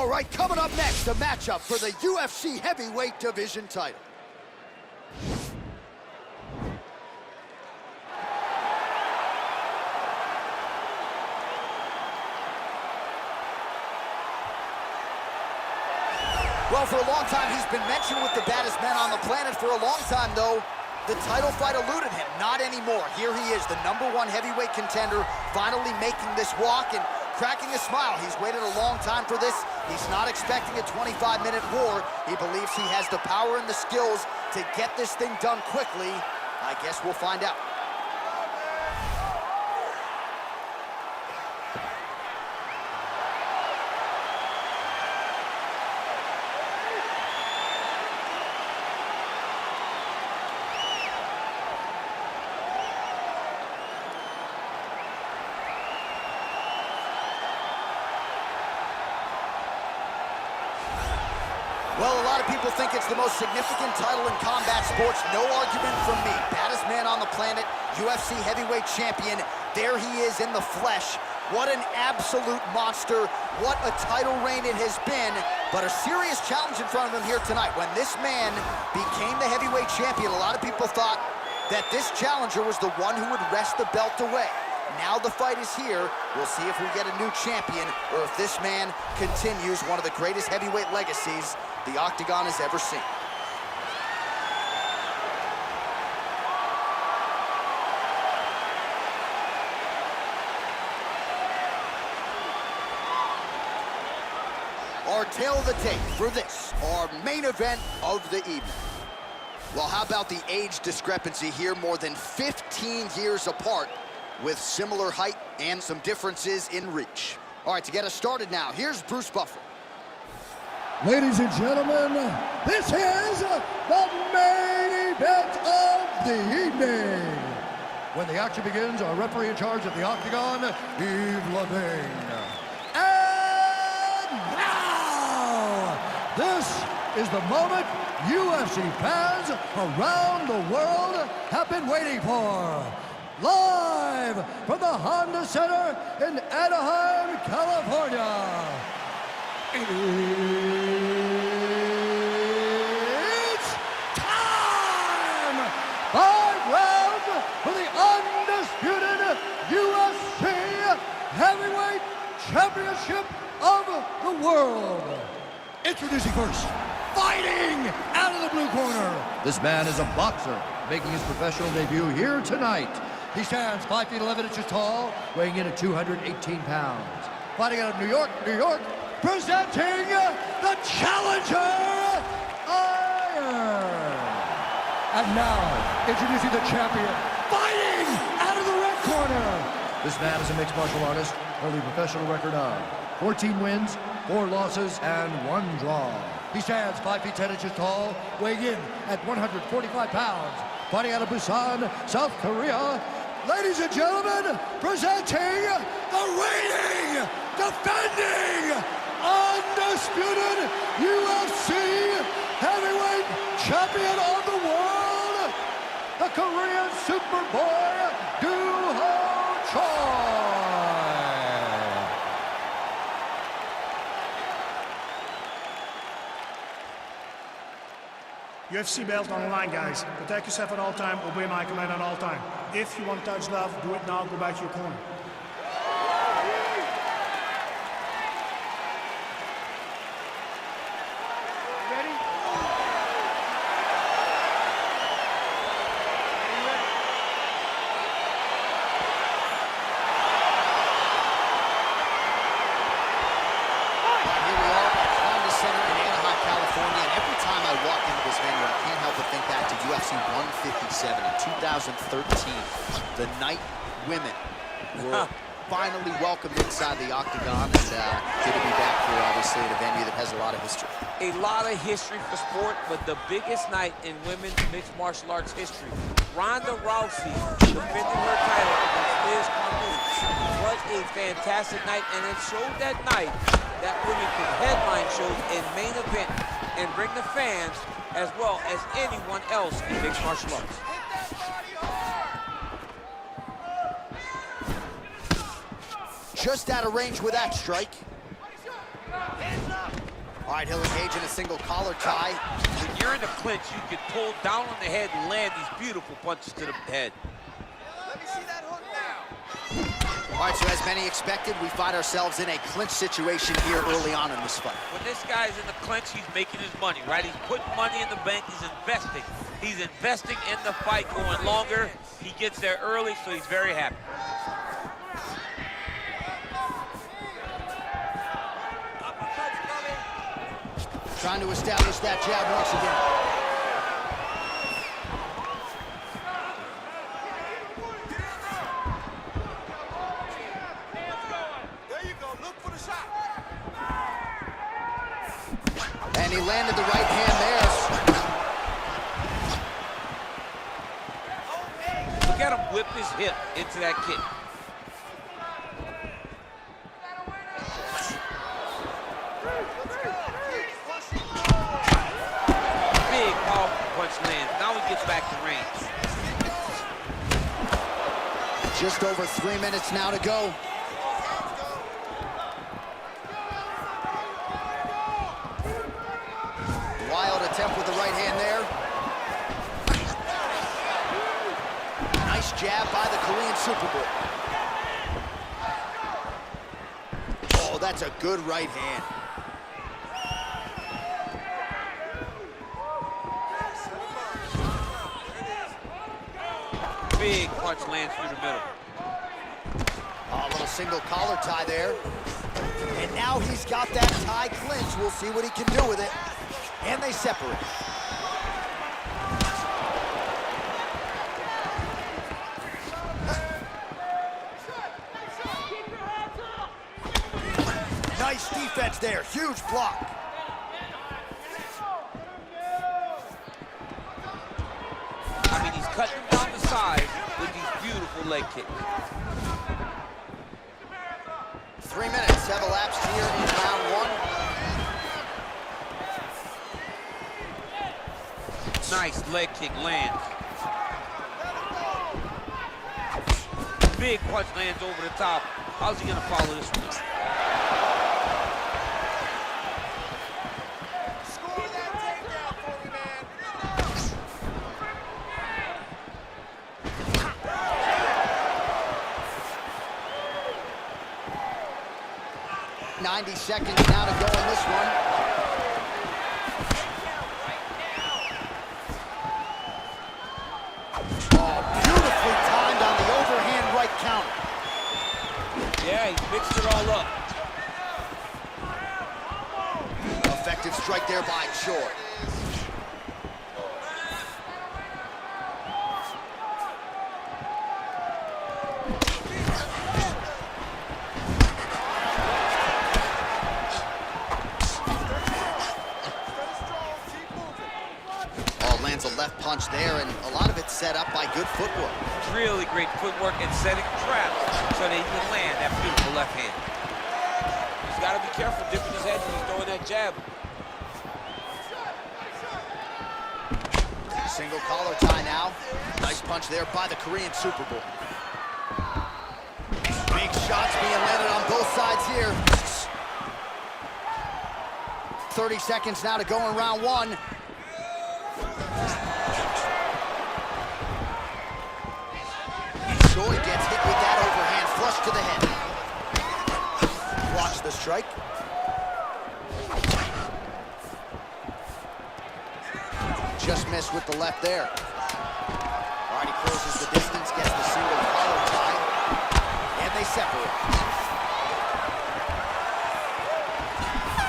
All right, coming up next, a matchup for the UFC heavyweight division title. Well, for a long time, he's been mentioned with the baddest men on the planet. For a long time, though, the title fight eluded him. Not anymore. Here he is, the #1 heavyweight contender, finally making this walk and cracking a smile. He's waited a long time for this. He's not expecting a 25-minute war. He believes he has the power and the skills to get this thing done quickly. I guess we'll find out. Well, a lot of people think it's the most significant title in combat sports. No argument from me. Baddest man on the planet, UFC heavyweight champion. There he is in the flesh. What an absolute monster. What a title reign it has been. But a serious challenge in front of him here tonight. When this man became the heavyweight champion, a lot of people thought that this challenger was the one who would wrest the belt away. Now the fight is here. We'll see if we get a new champion or if this man continues one of the greatest heavyweight legacies the Octagon has ever seen. Our tale of the tape for this, our main event of the evening. Well, how about the age discrepancy here? More than 15 years apart, with similar height and some differences in reach. All right, to get us started now, here's Bruce Buffer. Ladies and gentlemen, this is the main event of the evening. When the action begins, our referee in charge of the Octagon, Yves Levine. And now, this is the moment UFC fans around the world have been waiting for. Live from the Honda Center in Anaheim, California. It's time! 5 rounds for the undisputed UFC Heavyweight Championship of the world. Introducing first, fighting out of the blue corner. This man is a boxer, making his professional debut here tonight. He stands 5 feet 11 inches tall, weighing in at 218 pounds. Fighting out of New York, New York, presenting the challenger, Iron. And now, introducing the champion, fighting out of the red corner. This man is a mixed martial artist, holding a professional record of 14 wins, 4 losses, and 1 draw. He stands 5 feet 10 inches tall, weighing in at 145 pounds. Fighting out of Busan, South Korea, ladies and gentlemen, presenting the reigning, defending, undisputed UFC heavyweight champion of the world, the Korean Superboy, Doo-Ho Choi. UFC belt on the line, guys. Protect yourself at all time, obey my command at all time. If you want to touch love, do it now, go back to your corner. Ready? Here we are at Honda Center in Anaheim, California, and every time I walk into this venue, I can't help but think back to UFC 157 in 2013, the night women were finally welcomed inside the Octagon, and good to be back here, obviously, at a venue that has a lot of history. A lot of history for sport, but the biggest night in women's mixed martial arts history. Ronda Rousey defending her title against Liz Carmouche. What a fantastic night, and it showed that night that women could headline shows in main event and bring the fans as well as anyone else in mixed martial arts. Just out of range with that strike. Hands up! All right, he'll engage in a single collar tie. When you're in the clinch, you can pull down on the head and land these beautiful punches to the head. Let me see that hook now. All right, so as many expected, we find ourselves in a clinch situation here early on in this fight. When this guy's in the clinch, he's making his money, right? He's putting money in the bank, he's investing. He's investing in the fight going longer. He gets there early, so he's very happy. Trying to establish that jab once again. There you go, look for the shot. And he landed the right hand there. Look at him whip his hip into that kick. Big, powerful punch lands. Now he gets back to range. Just over 3 minutes now to go. Wild attempt with the right hand there. Nice jab by the Korean Superboy. Oh, that's a good right hand. Big punch lands through the middle. Oh, a little single collar tie there. And now he's got that tie clinch. We'll see what he can do with it. And they separate. Nice defense there. Huge block. I mean, he's cutting him down the side with these beautiful leg kicks. 3 minutes have elapsed here in round one. Nice leg kick lands. Big punch lands over the top. How's he gonna follow this one? Score that takedown for me, man. 90 seconds now to go in this one. Oh, beautifully timed on the overhand right counter. Yeah, he mixed it all up. Effective strike there by Short. Lands a left punch there, and a lot of it set up by good footwork. Really great footwork and setting traps so that he can land that beautiful left hand. He's got to be careful dipping his head when he's throwing that jab. Single collar tie now. Nice punch there by the Korean Superboy. Big shots being landed on both sides here. 30 seconds now to go in round one. Choi gets hit with that overhand flush to the head. Watch the strike. Just missed with the left there. All right, he closes the distance, gets the single collar tie, and they separate.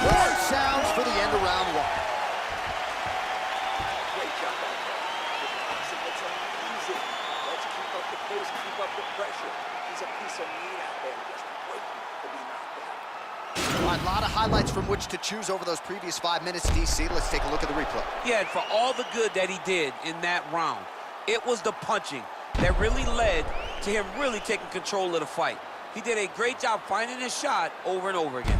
Horn sounds for the end of round one. Great job out there. The boxing looks amazing. Let's keep up the pace, keep up the pressure. He's a piece of meat out there, just waiting to be knocked out. All right, a lot of highlights from which to choose over those previous 5 minutes, DC. Let's take a look at the replay. Yeah, and for all the good that he did in that round, it was the punching that really led to him really taking control of the fight. He did a great job finding his shot over and over again.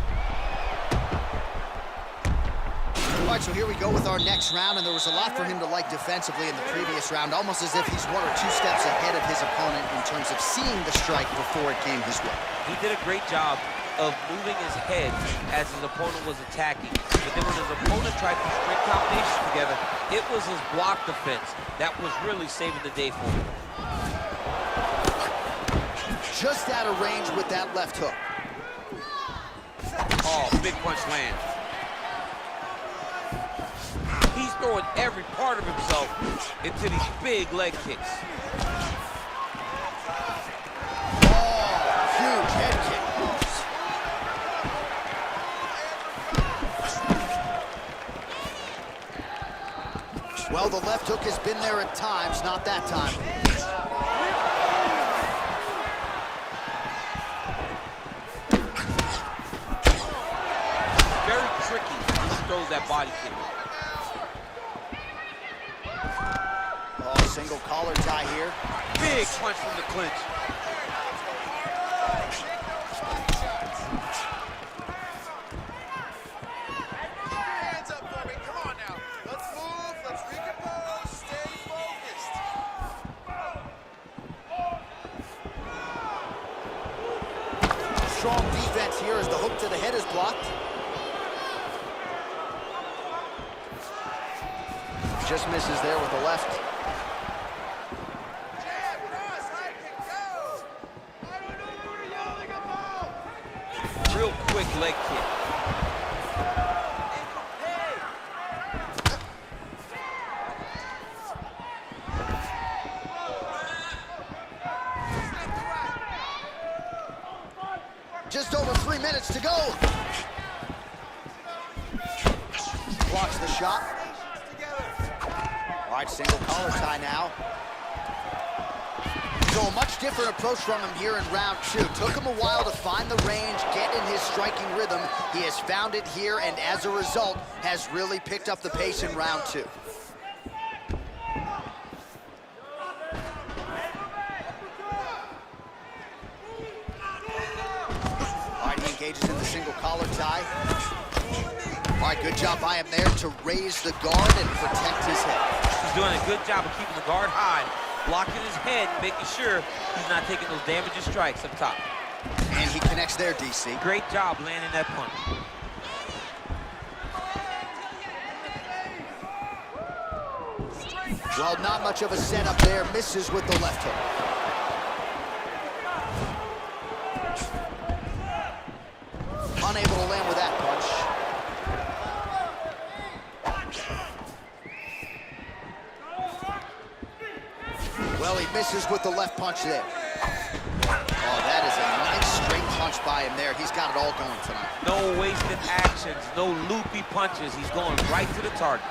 All right, so here we go with our next round, and there was a lot for him to like defensively in the previous round, almost as if he's 1 or 2 steps ahead of his opponent in terms of seeing the strike before it came his way. He did a great job of moving his head as his opponent was attacking. But then when his opponent tried to string combinations together, it was his block defense that was really saving the day for him. Just out of range with that left hook. Oh, big punch lands. He's throwing every part of himself into these big leg kicks. Huge head kick. Well, the left hook has been there at times, not that time. Very tricky when he throws that body kick. Oh, single collar tie here. Big punch from the clinch. Strong defense here as the hook to the head is blocked. Just misses there with the left. Real quick leg kick. Just over 3 minutes to go. Blocks the shot. All right, single collar tie now. So a much different approach from him here in round 2. Took him a while to find the range, get in his striking rhythm. He has found it here, and as a result, has really picked up the pace in round 2. Engages in the single collar tie. All right, good job by him there to raise the guard and protect his head. He's doing a good job of keeping the guard high, blocking his head, making sure he's not taking those damaging strikes up top. And he connects there, DC. Great job landing that punch. Well, not much of a setup there. Misses with the left hook. Unable to land with that punch. Well, he misses with the left punch there. Oh, that is a nice straight punch by him there. He's got it all going tonight. No wasted actions, no loopy punches. He's going right to the target.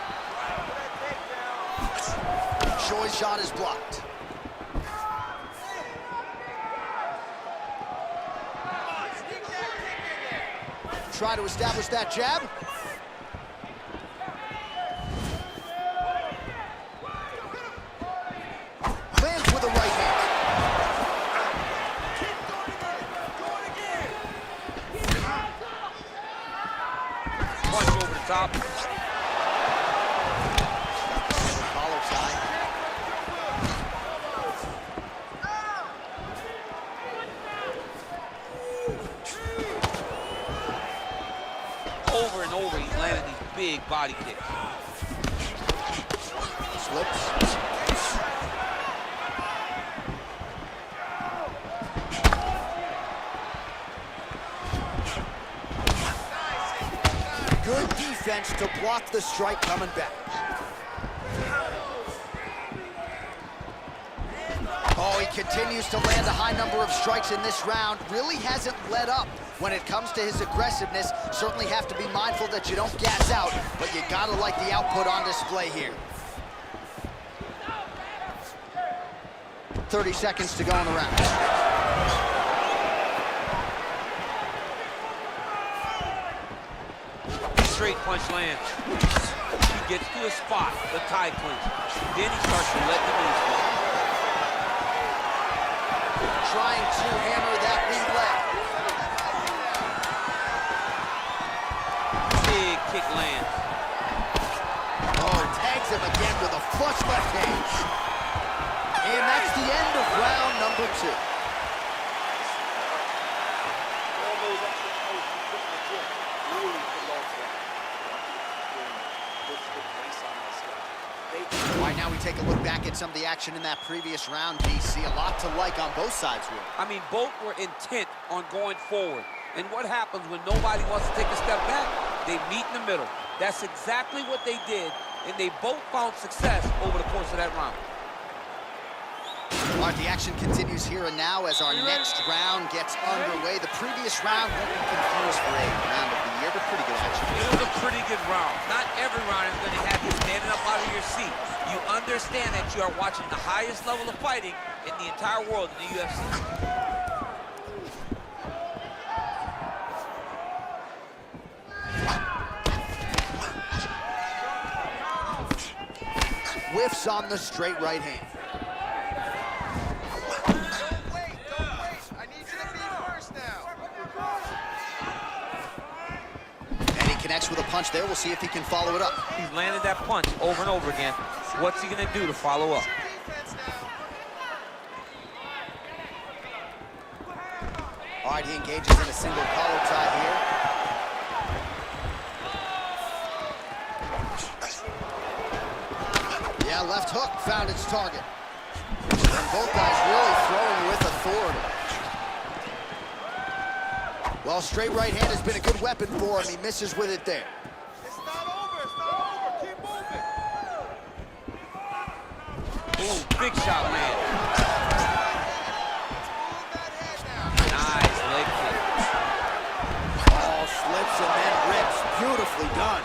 Choi's shot is blocked. Try to establish that jab. Lands with a right hand. Punch over the top. Collar tie. Over and over, he's landing these big body kicks. Slips. Good defense to block the strike coming back. Oh, he continues to land a high number of strikes in this round. Really hasn't let up when it comes to his aggressiveness. Certainly have to be mindful that you don't gas out, but you gotta like the output on display here. 30 seconds to go in the round. Straight punch lands. He gets to a spot, the tie clinch. Then he starts to let the knees go. Trying to hammer that lead leg. Big kick lands. Oh, tags him again with a flush left hand. And that's the end of round number 2. All those extra right, now we take a look back at some of the action in that previous round, DC. A lot to like on both sides here. I mean, both were intent on going forward. And what happens when nobody wants to take a step back? They meet in the middle. That's exactly what they did, and they both found success over the course of that round. All right, the action continues here and now as our next round gets underway. The previous round won't be confused for a round of the year, but pretty good action. It was a pretty good round. Not every round is going to have you standing up out of your seat. You understand that you are watching the highest level of fighting in the entire world in the UFC. Whiffs on the straight right hand. Don't wait. I need you to be first now. And he connects with a punch there. We'll see if he can follow it up. He's landed that punch over and over again. What's he going to do to follow up? All right, he engages in a single collar tie here. Yeah, left hook found its target. And both guys really throwing with authority. Well, straight right hand has been a good weapon for him. He misses with it there. It's not over. Keep moving. Ooh, big shot, man. Move that head now. Nice leg kick. Ball slips and then rips. Beautifully done.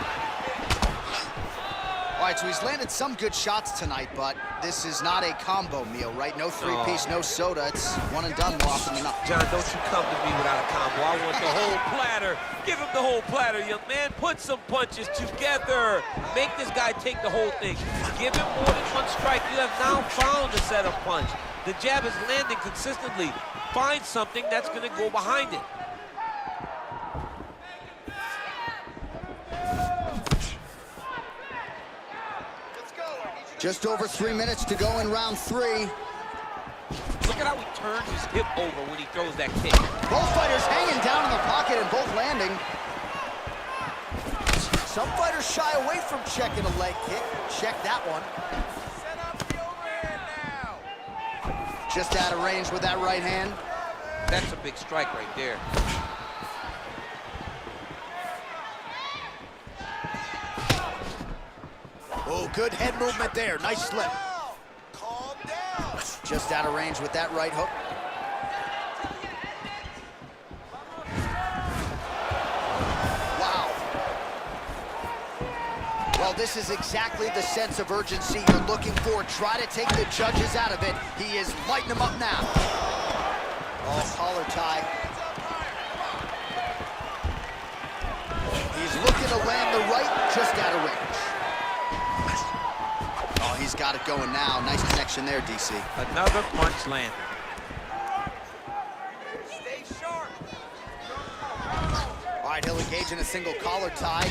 All right, so he's landed some good shots tonight, but this is not a combo meal, right? No three-piece, no soda. It's one and done more often than not. John, don't you come to me without a combo. I want the whole platter. Give him the whole platter, young man. Put some punches together. Make this guy take the whole thing. Give him more than one strike. You have now found a setup punch. The jab is landing consistently. Find something that's going to go behind it. Just over 3 minutes to go in round 3. Look at how he turns his hip over when he throws that kick. Both fighters hanging down in the pocket and both landing. Some fighters shy away from checking a leg kick. Check that one. Set up the overhand now. Just out of range with that right hand. That's a big strike right there. Oh, good head movement there. Nice slip. Calm down. Just out of range with that right hook. Wow. Well, this is exactly the sense of urgency you're looking for. Try to take the judges out of it. He is lighting them up now. Oh, collar tie. He's looking to land the right, just out of range. Oh, he's got it going now. Nice connection there, DC. Another punch landed. Stay sharp. All right, he'll engage in a single collar tie.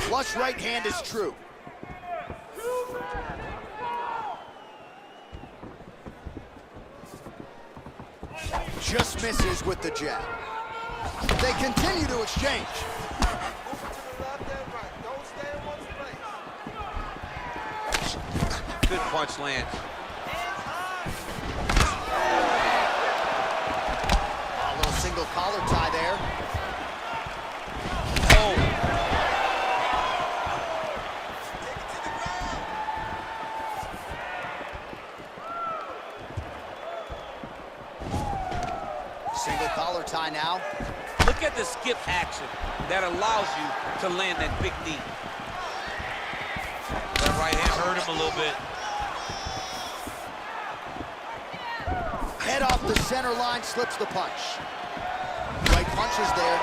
Flush right hand is true. Just misses with the jab. They continue to exchange. Move it to the left and right. Don't stay in one place. Good punch land. A little single collar tie there. Oh, Single collar tie now. look at the skip action that allows you to land that big knee. That right hand hurt him a little bit. Head off the center line, slips the punch. Right punch is there.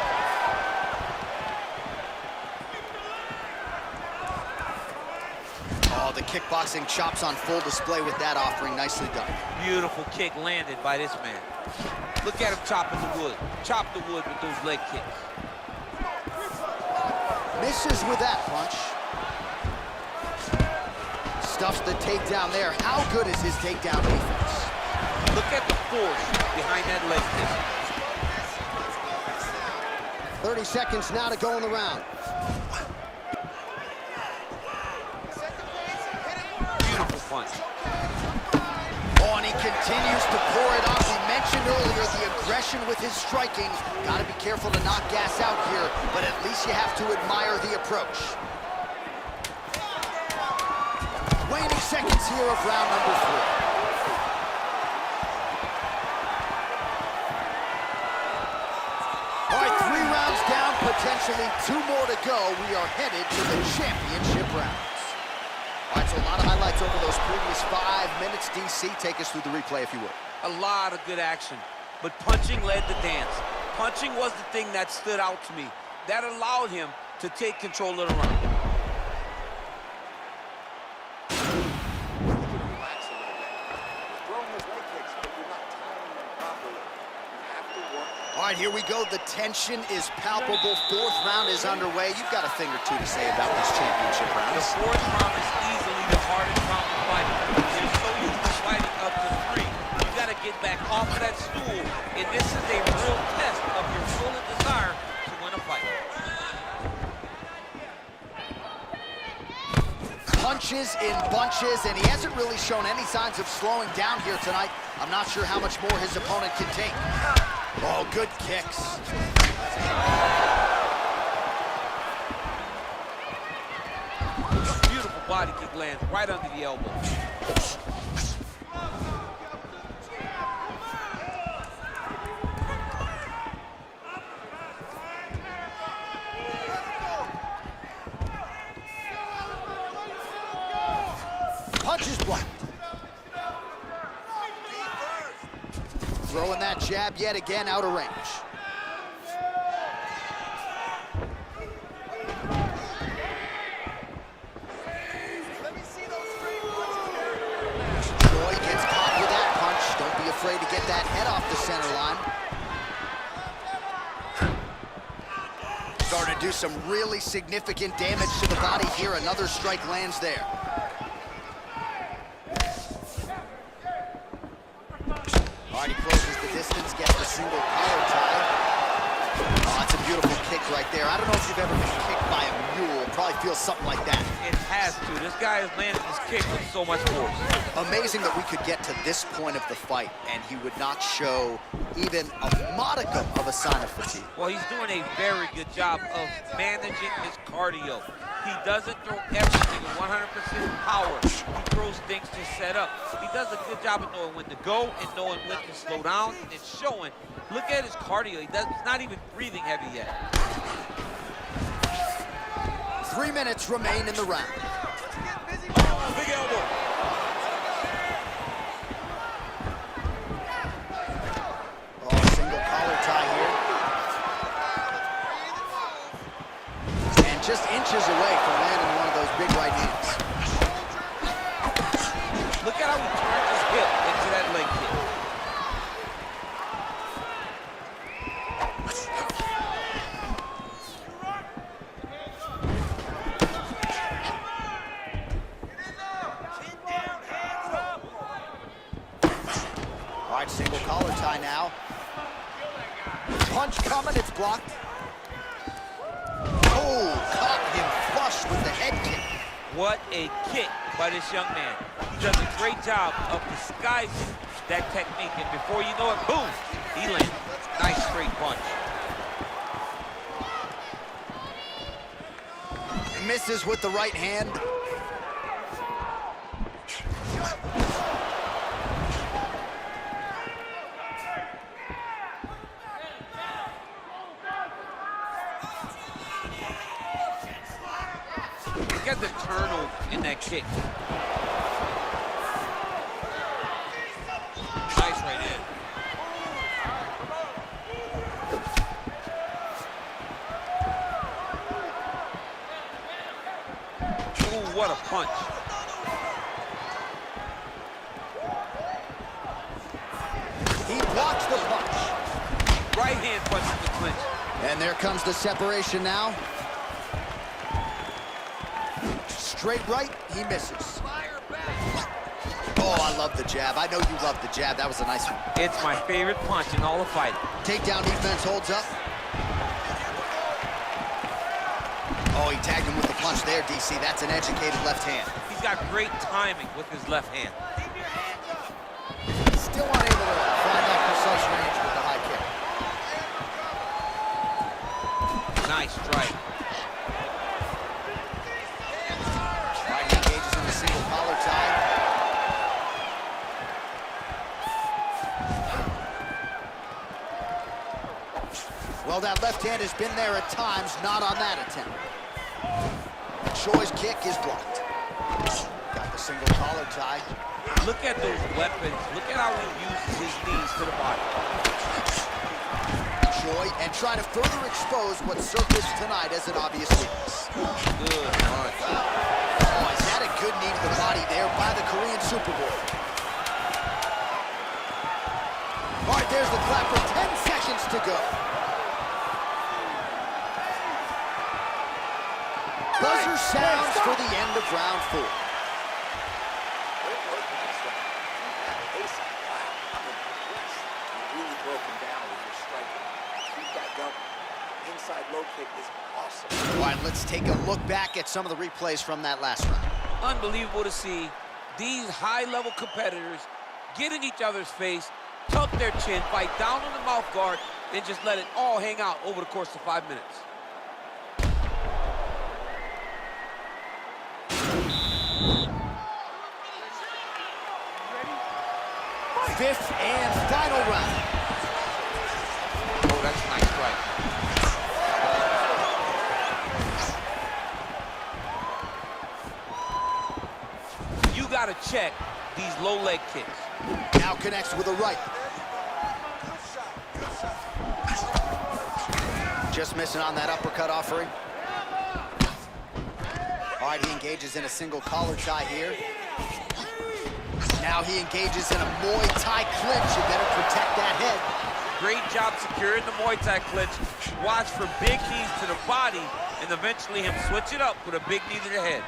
Oh, the kickboxing chops on full display with that offering. Nicely done. Beautiful kick landed by this man. Look at him chopping the wood. Chop the wood with those leg kicks. Misses with that punch. Stuffs the takedown there. How good is his takedown defense? Look at the force behind that leg kick. 30 seconds now to go in the round. Continues to pour it on. We mentioned earlier the aggression with his striking. Got to be careful to not gas out here, but at least you have to admire the approach. Waning seconds here of round number 4. All right, 3 rounds down, potentially 2 more to go. We are headed to the championship rounds. All right, so a lot of highlights over those previous 5 minutes. DC, take us through the replay, if you would. A lot of good action, but punching led the dance. Punching was the thing that stood out to me. That allowed him to take control of the round. All right, here we go. The tension is palpable. 4th round is underway. You've got a thing or two to say about this championship round. The 4th round is easily the hardest round to fight. They're so used to fighting up to 3. You got to get back off of that stool, and this is a real test of your will and desire to win a fight. Punches in bunches, and he hasn't really shown any signs of slowing down here tonight. I'm not sure how much more his opponent can take. Oh, good kicks. Beautiful body kick lands right under the elbow. Punches blocked. Throwing that jab yet again out of range. Troy gets caught with that punch. Don't be afraid to get that head off the center line. Starting to do some really significant damage to the body here. Another strike lands there. All right, he closes the distance, gets the single collar tie. Oh, that's a beautiful kick right there. I don't know if you've ever been kicked by a mule. Probably feels something like that. It has to. This guy has landed this kick with so much force. Amazing that we could get to this point of the fight, and he would not show even a modicum of a sign of fatigue. Well, he's doing a very good job of managing his cardio. He doesn't throw everything with 100% power. He throws things to set up. He does a good job of knowing when to go and knowing when to slow down, and it's showing. Look at his cardio. He's not even breathing heavy yet. 3 minutes remain in the round. Big elbow. Oh, single collar tie here. And just inches away from landing one of those big right hands. Look at how he turns his hip into that leg kick. All right, single collar tie now. Punch coming, it's blocked. Oh, caught him flush with the head kick. What a kick by this young man. He does a great job of disguising that technique, and before you know it, boom, he lands. Nice straight punch. Misses with the right hand. Look at the turnover in that kick. Nice right hand. Ooh, what a punch. He blocks the punch. Right hand punches the clinch. And there comes the separation now. Straight right, he misses. Oh, I love the jab. I know you love the jab. That was a nice one. It's my favorite punch in all of fighting. Takedown defense holds up. Oh, he tagged him with the punch there, DC. That's an educated left hand. He's got great timing with his left hand. Still Nice strike. Right, he engages in the single collar tie. Well, that left hand has been there at times, not on that attempt. Choi's kick is blocked. Got the single collar tie. Look at those weapons. Look at how he uses his knees to the body. Choi, and trying to further expose what surfaced tonight as an obvious weakness. Good punch. Oh, he's had a good knee to the body there by the Korean Superboy. All right, there's the clap for 10 seconds to go. Buzzer sounds for the end of round 4. Great work, nice one. Ace, wow, I'm impressed. You really broke him down with your striking. Keep that going. Inside low kick is awesome. All right, let's take a look back at some of the replays from that last round. Unbelievable to see these high-level competitors get in each other's face, tuck their chin, fight down on the mouth guard, then just let it all hang out over the course of 5 minutes. Fifth and final round. Oh, that's a nice strike. You gotta check these low leg kicks. Now connects with a right. Just missing on that uppercut offering. All right, he engages in a single collar tie here. Now he engages in a Muay Thai clinch. You better protect that head. Great job securing the Muay Thai clinch. Watch for big knees to the body, and eventually him switch it up with a big knee to the head.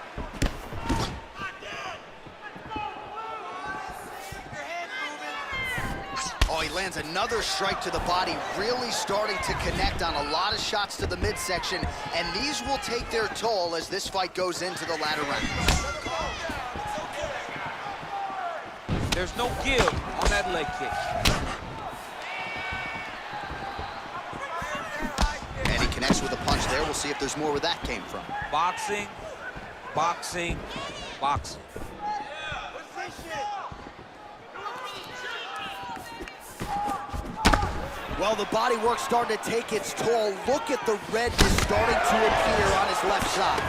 Oh, he lands another strike to the body, really starting to connect on a lot of shots to the midsection, and these will take their toll as this fight goes into the latter rounds. There's no give on that leg kick. And he connects with a punch there. We'll see if there's more where that came from. Boxing, boxing, boxing. Well, the body work starting to take its toll. Look at the redness starting to appear on his left side.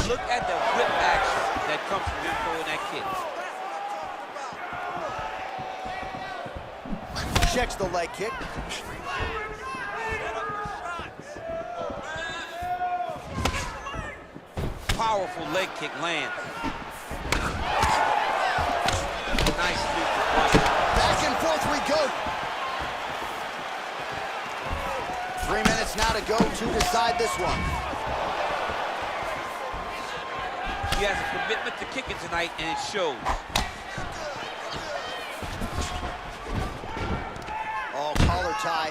Look at the whip action that comes from him throwing that kick. Checks the leg kick. Powerful leg kick lands. Nice move for one. Back and forth we go. 3 minutes now to go to decide this one. He has a commitment to kicking tonight, and it shows. Oh, collar tie.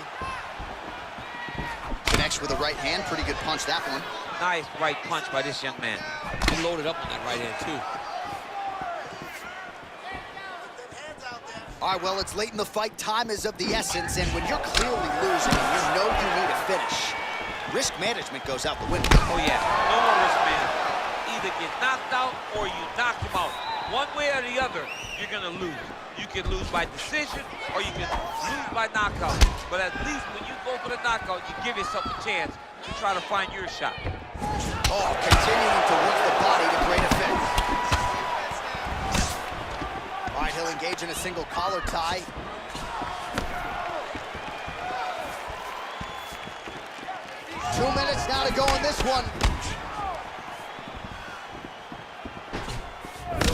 Connects with a right hand. Pretty good punch, that one. Nice right punch by this young man. He loaded up on that right hand, too. All right, well, it's late in the fight. Time is of the essence, and when you're clearly losing and you know you need a finish, risk management goes out the window. Oh, yeah. No more risk management. Either get knocked out or you knock him out. One way or the other, you're going to lose. You can lose by decision or you can lose by knockout. But at least when you go for the knockout, you give yourself a chance to try to find your shot. Oh, continuing to work the body to great effect. All right, he'll engage in a single collar tie. Two minutes now to go in this one.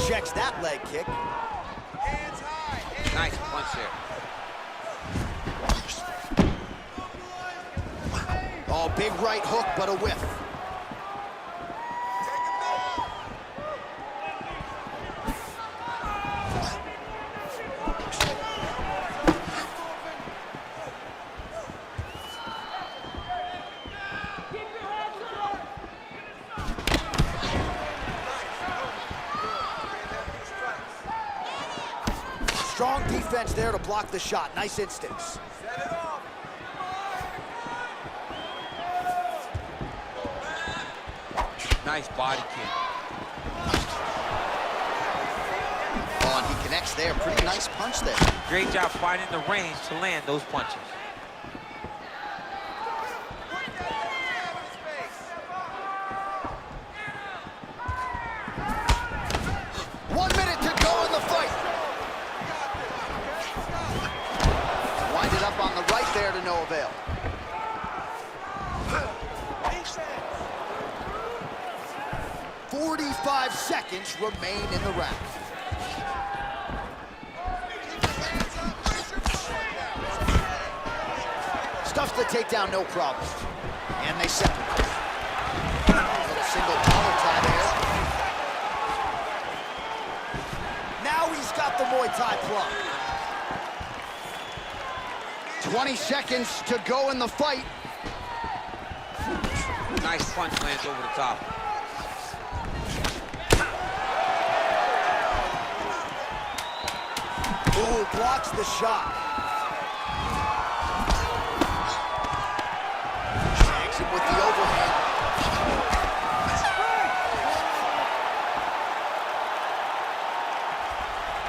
Checks that leg kick. Hands high. Nice punch there. Oh, big right hook, but a whiff. Strong lines there to block the shot. Nice instincts. Nice body kick. Oh, and he connects there. Pretty nice punch there. Great job finding the range to land those punches. There to no avail. 45 seconds remain in the round. Stuffs the takedown, no problem. And they separate. A little single collar tie there. Now he's got the Muay Thai plug. 20 seconds to go in the fight. Nice punch lands over the top. Ooh, blocks the shot. Tags him with the overhand.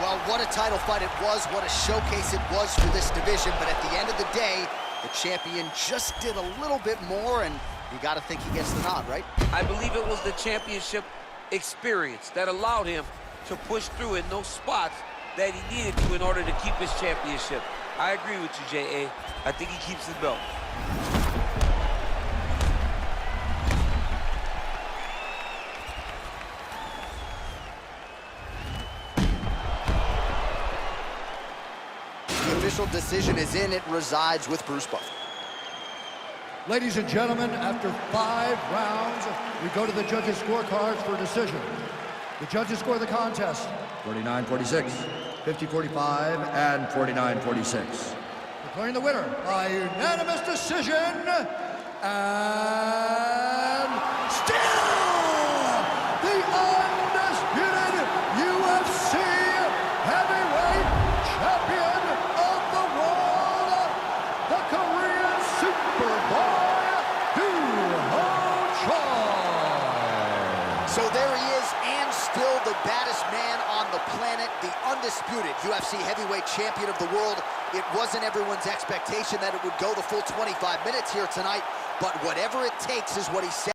Well, what a title fight it was, what a showcase it was for this division, but at the end of the day, the champion just did a little bit more, and you got to think he gets the nod, right? I believe it was the championship experience that allowed him to push through in those spots that he needed to in order to keep his championship. I agree with you, J.A. I think he keeps his belt. The official decision is in. It resides with Bruce Buffer. Ladies and gentlemen, after 5 rounds, we go to the judges' scorecards for decision. The judges score the contest 49-46, 50-45, and 49-46. Declaring the winner by unanimous decision, and still the undisputed UFC heavyweight champion of the world, the Korean Superboy, Duho. So there he is, and still the baddest man on the planet, the undisputed UFC heavyweight champion of the world. It wasn't everyone's expectation that it would go the full 25 minutes here tonight, but whatever it takes is what he said.